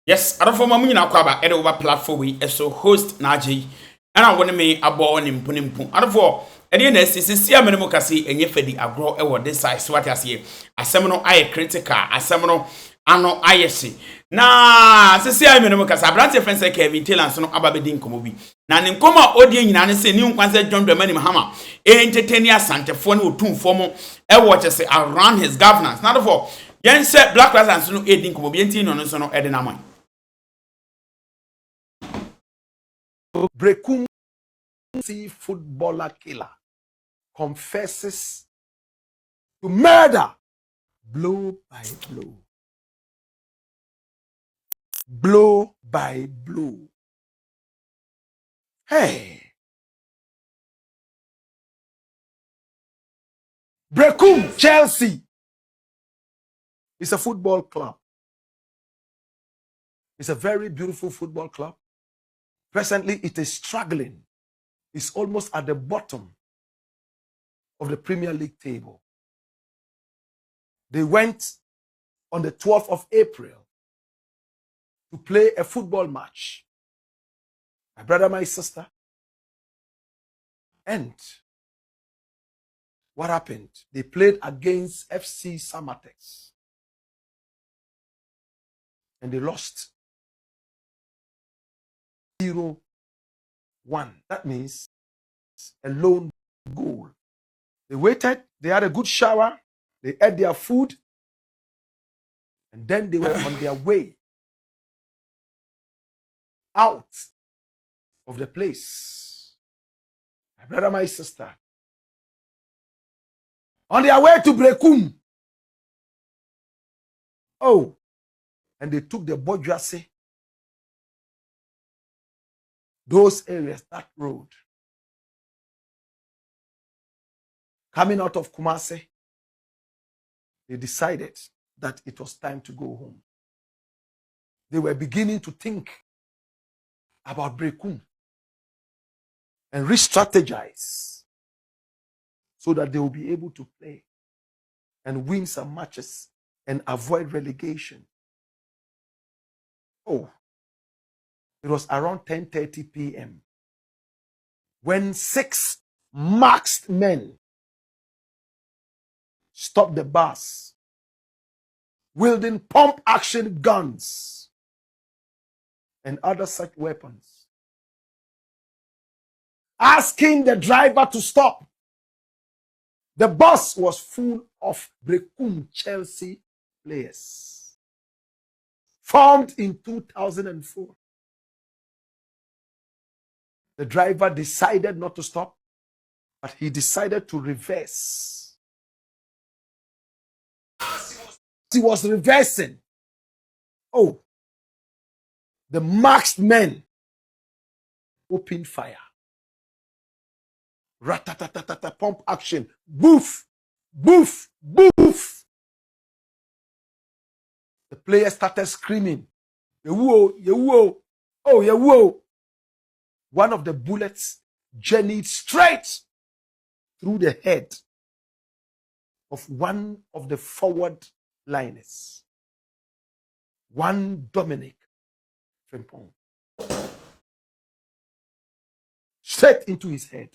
Yes, I don't form a million aquaba at over platform we so host Naji. And I want to me a ball in Punimpu. I don't for NS is a minimocracy and yet the agro or this size what I see. A seminal I critical, a seminal ano ISC. Na se sia minimocas a branch fence Kevin Taylor so no ababedin komobi. Na nkoma odie nyina ne se ni nkwanse John Dramani Mahama entertain Asante for no two formal e watch say around his governance. Not for yen say black class and so no edin komobi enti no so no edinaman. Brekum footballer killer confesses to murder blow by blow. Blow by blow. Hey. Brekum Chelsea is a football club. It's a very beautiful football club. Presently, it is struggling. It's almost at the bottom of the Premier League table. They went on the 12th of April to play a football match. My brother, my sister. And what happened? They played against FC Samatex. And they lost 0-1. That means a lone goal. They waited, they had a good shower, they ate their food, and then they were on their way out of the place. My brother, my sister. On their way to Brekum. Oh, and they took the bourgeoisie. Those areas, that road. Coming out of Kumasi, they decided that it was time to go home. They were beginning to think about Brekum and re-strategize so that they will be able to play and win some matches and avoid relegation. Oh, it was around 10:30 p.m. when 6 masked men stopped the bus, wielding pump-action guns and other such weapons, asking the driver to stop. The bus was full of Brekum Chelsea players, formed in 2004. The driver decided not to stop, but he decided to reverse. He was reversing. Oh, the masked men opened fire. Ratatatata, pump action. Boof, boof, boof. The players started screaming. Yewuo, yewuo, oh, yewuo. One of the bullets journeyed straight through the head of one of the forward liners, one Dominic Frimpong. Straight into his head.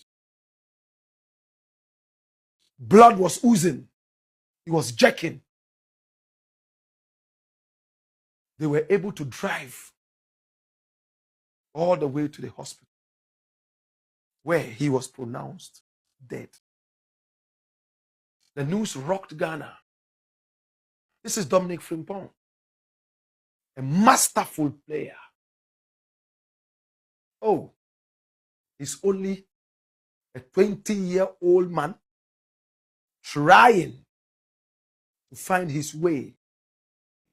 Blood was oozing. He was jerking. They were able to drive all the way to the hospital, where he was pronounced dead. The news rocked Ghana. This is Dominic Frimpong, a masterful player. Oh, he's only a 20-year-old man trying to find his way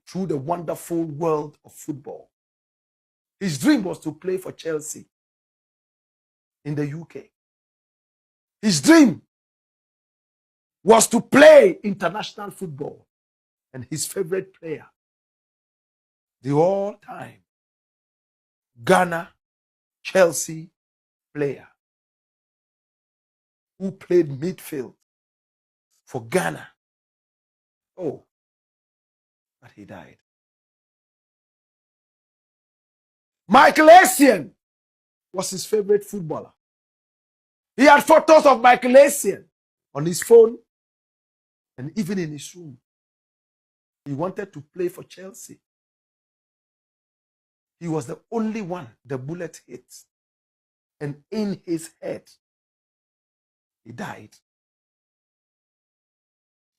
through the wonderful world of football. His dream was to play for Chelsea in the UK. His dream was to play international football. And his favorite player, the all-time Ghana Chelsea player, who played midfield for Ghana. Oh, but he died. Michael Essien was his favorite footballer. He had photos of Michael Essien on his phone and even in his room. He wanted to play for Chelsea. He was the only one the bullet hit. And in his head, he died.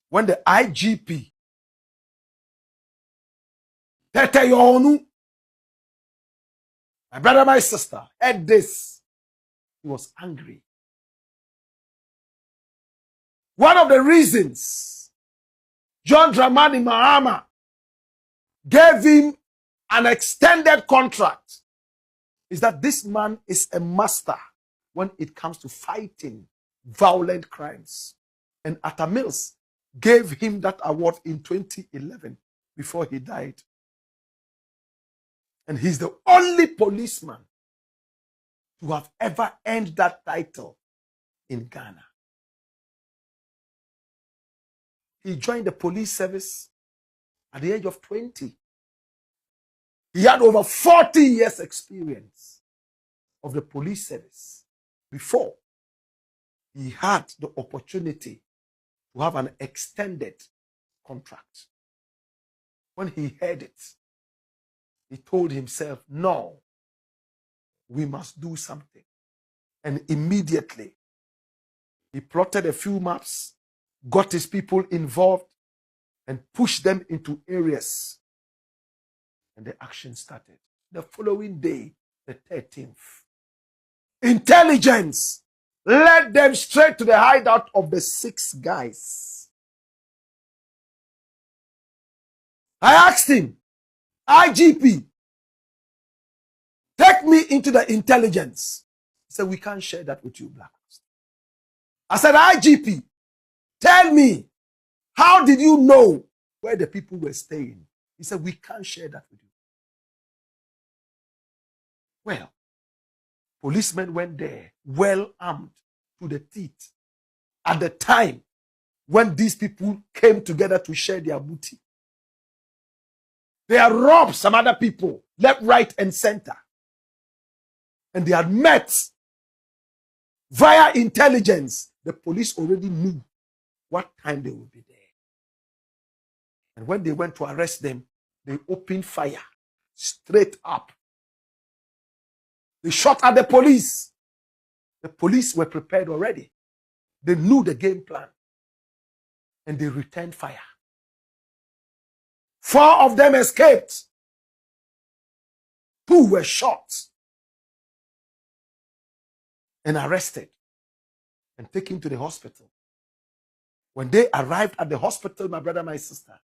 When the IGP, Tete Yonu, my brother, my sister, heard this, he was angry. One of the reasons John Dramani Mahama gave him an extended contract is that this man is a master when it comes to fighting violent crimes. And Atta Mills gave him that award in 2011 before he died. And he's the only policeman to have ever earned that title in Ghana. He joined the police service at the age of 20. He had over 40 years experience of the police service before he had the opportunity to have an extended contract. When he heard it, he told himself, no, we must do something. And immediately, he plotted a few maps, got his people involved, and pushed them into areas. And the action started. The following day, the 13th, intelligence led them straight to the hideout of the 6 guys. I asked him, IGP, take me into the intelligence. He said, we can't share that with you, Black. I said, IGP, tell me, how did you know where the people were staying? He said, we can't share that with you. Well, policemen went there, well armed to the teeth, at the time when these people came together to share their booty. They had robbed some other people, left, right, and center. And they had met via intelligence. The police already knew what time they would be there. And when they went to arrest them, they opened fire straight up. They shot at the police. The police were prepared already. They knew the game plan. And they returned fire. 4 of them escaped. 2 were shot and arrested and taken to the hospital. When they arrived at the hospital, my brother, my sister,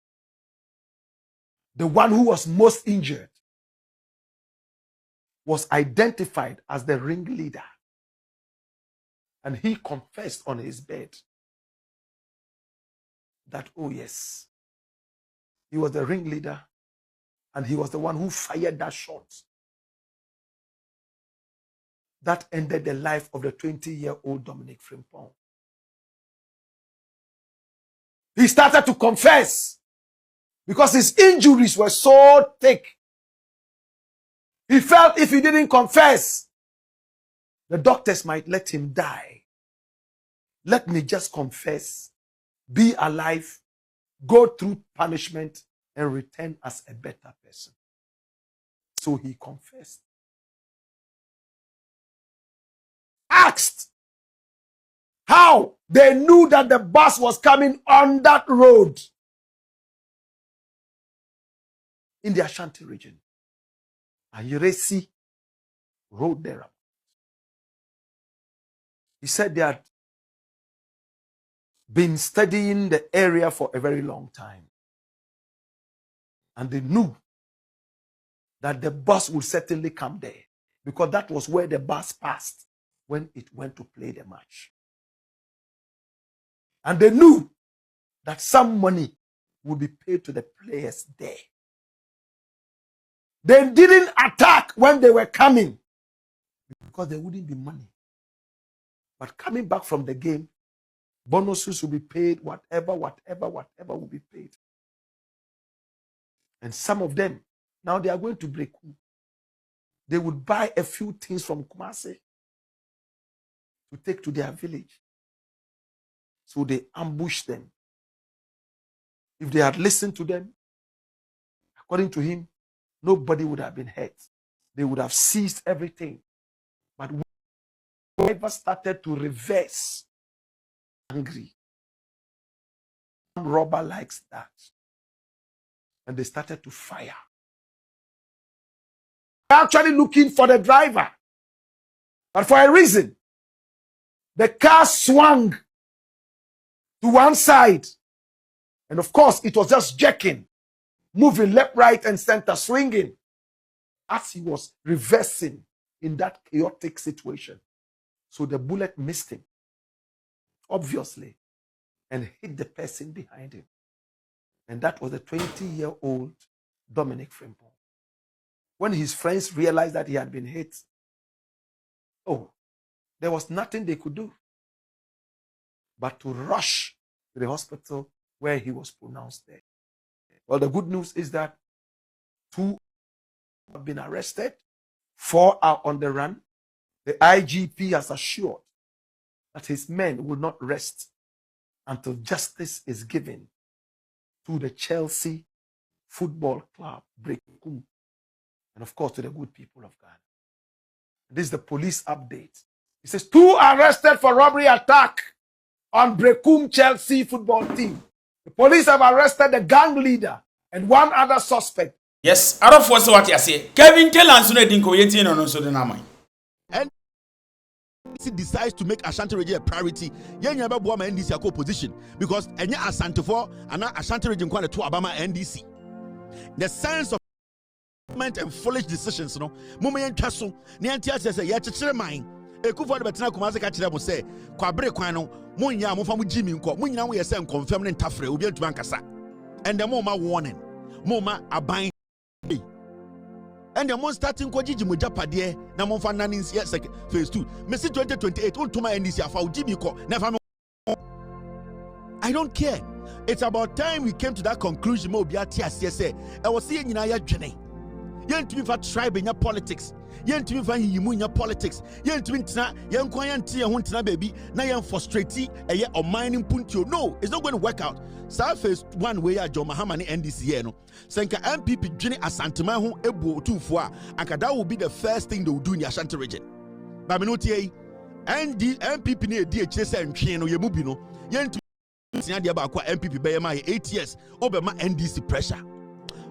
the one who was most injured was identified as the ringleader. And he confessed on his bed that, oh yes, he was the ringleader and he was the one who fired that shot that ended the life of the 20-year-old Dominic Frimpong. He started to confess because his injuries were so thick. He felt if he didn't confess, the doctors might let him die. Let me just confess, be alive, go through punishment, and return as a better person. So he confessed. Asked how they knew that the bus was coming on that road in the Ashanti region. Ayeresi rode there. He said they had been studying the area for a very long time. And they knew that the bus would certainly come there because that was where the bus passed when it went to play the match. And they knew that some money would be paid to the players there. They didn't attack when they were coming because there wouldn't be money. But coming back from the game, bonuses will be paid, whatever will be paid. And some of them, now they are going to break. they would buy a few things from Kumasi to take to their village. So they ambushed them. If they had listened to them, according to him, nobody would have been hurt. They would have seized everything. But whoever started to reverse, angry, robber likes that. And they started to fire. They're actually looking for the driver. But for a reason, the car swung to one side. And of course, it was just jerking, moving left, right, and center, swinging. As he was reversing in that chaotic situation. So the bullet missed him, obviously, and hit the person behind him. And that was a 20-year-old Dominic Frimpong. When his friends realized that he had been hit, there was nothing they could do but to rush to the hospital where he was pronounced dead. Well, the good news is that 2 have been arrested, 4 are on the run. The IGP has assured that his men will not rest until justice is given to the Chelsea Football Club, Brekum, and of course to the good people of Ghana. This is the police update. It says 2 arrested for robbery attack on Brekum Chelsea football team. The police have arrested the gang leader and 1 other suspect. Yes, I don't force what you say. Kevin tell us no dinko yeti no no so the namai. And he decides to make Ashanti region a priority. Yen yaba bo ma NDC akọ opposition because enya Asante for and Ashanti region kwa to Abama NDC. The sense of government and foolish decisions no. Mo yen twa so na antia say ye kekere man. Ekufo de betena Kumasi ka kire mo say kwabere kwan no mo nya mo fa mo jimi nko. Mo nyina mo ye say confirm ne ntafre obi antuma nkasa. And the mo ma warning. Mo ma aban. And the monster starting Koji Japade, Namon Fananis, yes, phase 2. Messi 2028, Untuma NDC, Jimiko, never. I don't care. It's about time we came to that conclusion. I was seeing in our journey. Yen to me for tribe in your politics. Yen to me for you in your politics. Yen to me, young quiet tea and hunting baby. Now you're frustrated or mining puntio. No, it's not going to work out. So phase 1 way I join Mahama NDC no. Senka MPP Jenny Asante ho ebu 2 fois. And that will be the first thing they will do in the Ashanti region. But me no tie. MPP ne DHS and train no yemubi no. Yen to me dia ba kwa MPP be ma 8 years. Obema NDC pressure.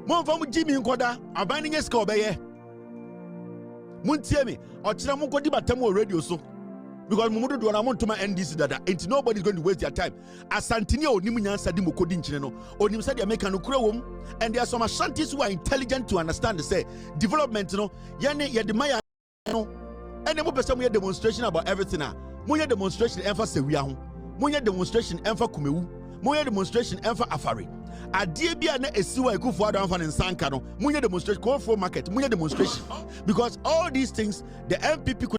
Mon fa mu Jimmy nkoda aban nye ska obeye. Muntie me ochira mu kodi batam o radio so because mumudu do na montuma NDC dada and nobody's going to waste their time. Asantini onim nyansa di mukodi nchine no onim said the make no kura wom and there are some Ashantis who are intelligent to understand say development no yene ye de maya no and mo pese mo demonstration about everything na mo ye demonstration emfa sewia ho mo ye demonstration emfa kumewu mo ye demonstration emfa afare adie bia na esiwa ekufu adan fa nsanka no munye demonstration call for market munye demonstration because all these things the MPP could